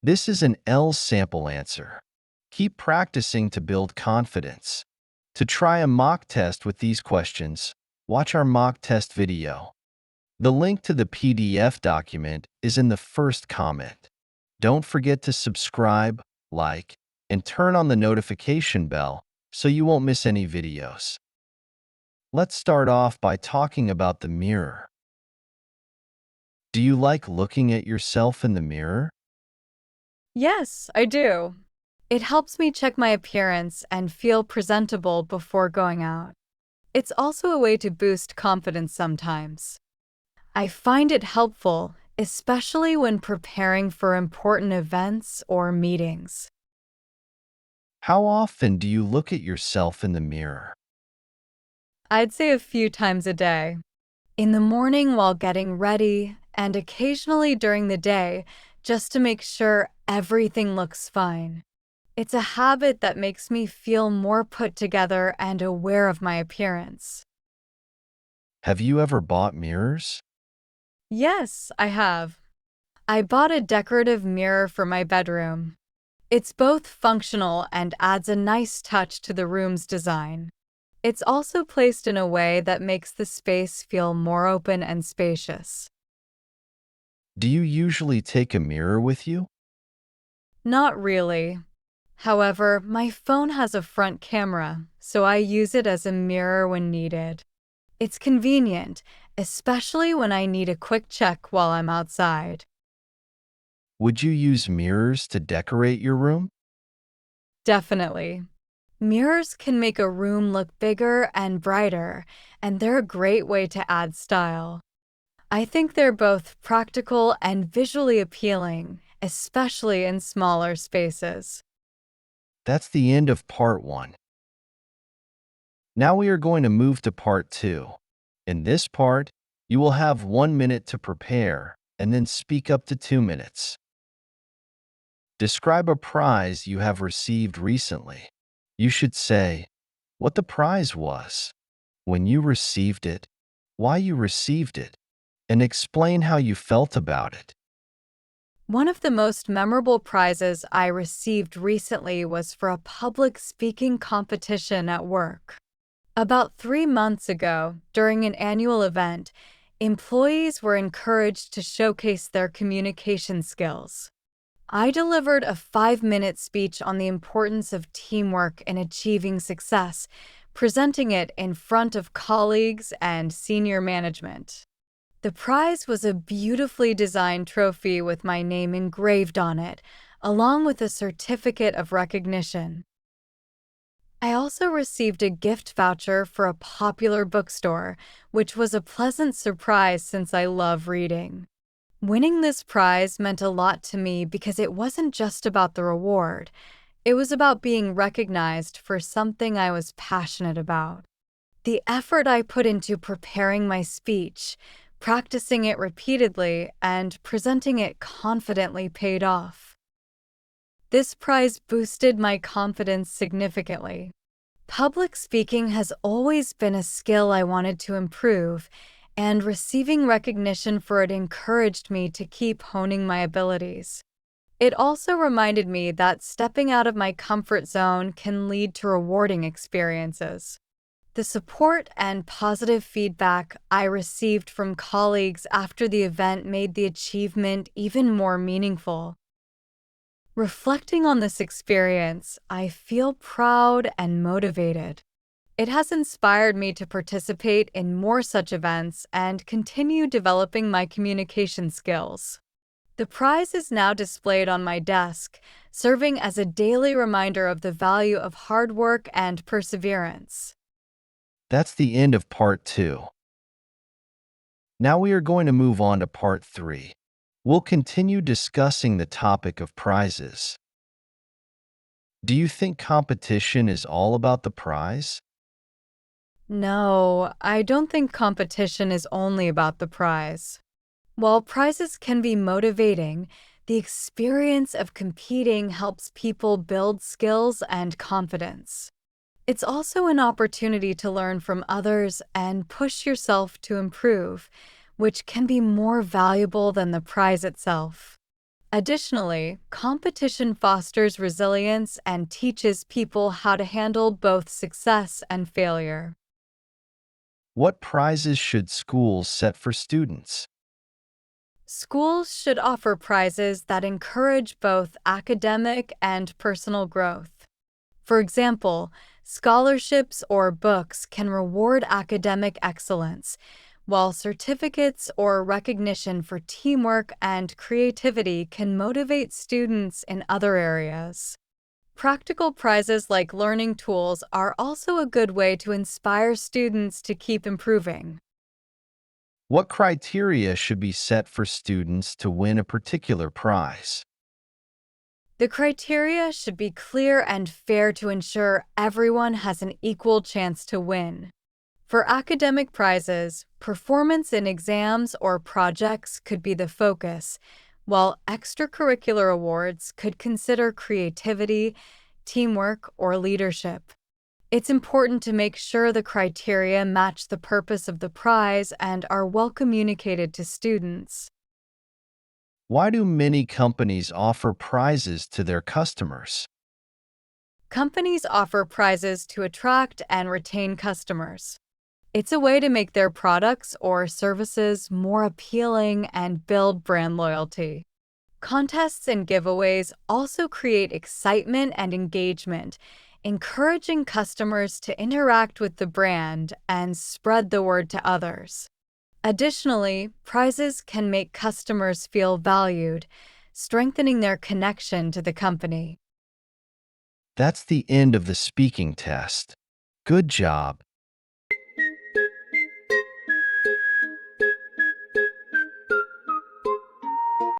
This is an L sample answer. Keep practicing to build confidence. To try a mock test with these questions, watch our mock test video. The link to the PDF document is in the first comment. Don't forget to subscribe, like, and turn on the notification bell so you won't miss any videos. Let's start off by talking about the mirror. Do you like looking at yourself in the mirror? Yes, I do. It helps me check my appearance and feel presentable before going out. It's also a way to boost confidence sometimes. I find it helpful, especially when preparing for important events or meetings. How often do you look at yourself in the mirror? I'd say a few times a day. In the morning while getting ready, and occasionally during the day, just to make sure everything looks fine. It's a habit that makes me feel more put together and aware of my appearance. Have you ever bought mirrors? Yes, I have. I bought a decorative mirror for my bedroom. It's both functional and adds a nice touch to the room's design. It's also placed in a way that makes the space feel more open and spacious. Do you usually take a mirror with you? Not really. However, my phone has a front camera, so I use it as a mirror when needed. It's convenient, especially when I need a quick check while I'm outside. Would you use mirrors to decorate your room? Definitely. Mirrors can make a room look bigger and brighter, and they're a great way to add style. I think they're both practical and visually appealing, especially in smaller spaces. That's the end of part 1. Now we are going to move to part 2. In this part, you will have 1 minute to prepare and then speak up to 2 minutes. Describe a prize you have received recently. You should say what the prize was, when you received it, why you received it, and explain how you felt about it. One of the most memorable prizes I received recently was for a public speaking competition at work. About 3 months ago, during an annual event, employees were encouraged to showcase their communication skills. I delivered a 5-minute speech on the importance of teamwork in achieving success, presenting it in front of colleagues and senior management. The prize was a beautifully designed trophy with my name engraved on it, along with a certificate of recognition. I also received a gift voucher for a popular bookstore, which was a pleasant surprise since I love reading. Winning this prize meant a lot to me because it wasn't just about the reward. It was about being recognized for something I was passionate about. The effort I put into preparing my speech, practicing it repeatedly, and presenting it confidently paid off. This prize boosted my confidence significantly. Public speaking has always been a skill I wanted to improve, and receiving recognition for it encouraged me to keep honing my abilities. It also reminded me that stepping out of my comfort zone can lead to rewarding experiences. The support and positive feedback I received from colleagues after the event made the achievement even more meaningful. Reflecting on this experience, I feel proud and motivated. It has inspired me to participate in more such events and continue developing my communication skills. The prize is now displayed on my desk, serving as a daily reminder of the value of hard work and perseverance. That's the end of part 2. Now we are going to move on to part 3. We'll continue discussing the topic of prizes. Do you think competition is all about the prize? No, I don't think competition is only about the prize. While prizes can be motivating, the experience of competing helps people build skills and confidence. It's also an opportunity to learn from others and push yourself to improve, which can be more valuable than the prize itself. Additionally, competition fosters resilience and teaches people how to handle both success and failure. What prizes should schools set for students? Schools should offer prizes that encourage both academic and personal growth. For example, scholarships or books can reward academic excellence, while certificates or recognition for teamwork and creativity can motivate students in other areas. Practical prizes like learning tools are also a good way to inspire students to keep improving. What criteria should be set for students to win a particular prize? The criteria should be clear and fair to ensure everyone has an equal chance to win. For academic prizes, performance in exams or projects could be the focus, while extracurricular awards could consider creativity, teamwork, or leadership. It's important to make sure the criteria match the purpose of the prize and are well communicated to students. Why do many companies offer prizes to their customers? Companies offer prizes to attract and retain customers. It's a way to make their products or services more appealing and build brand loyalty. Contests and giveaways also create excitement and engagement, encouraging customers to interact with the brand and spread the word to others. Additionally, prizes can make customers feel valued, strengthening their connection to the company. That's the end of the speaking test. Good job.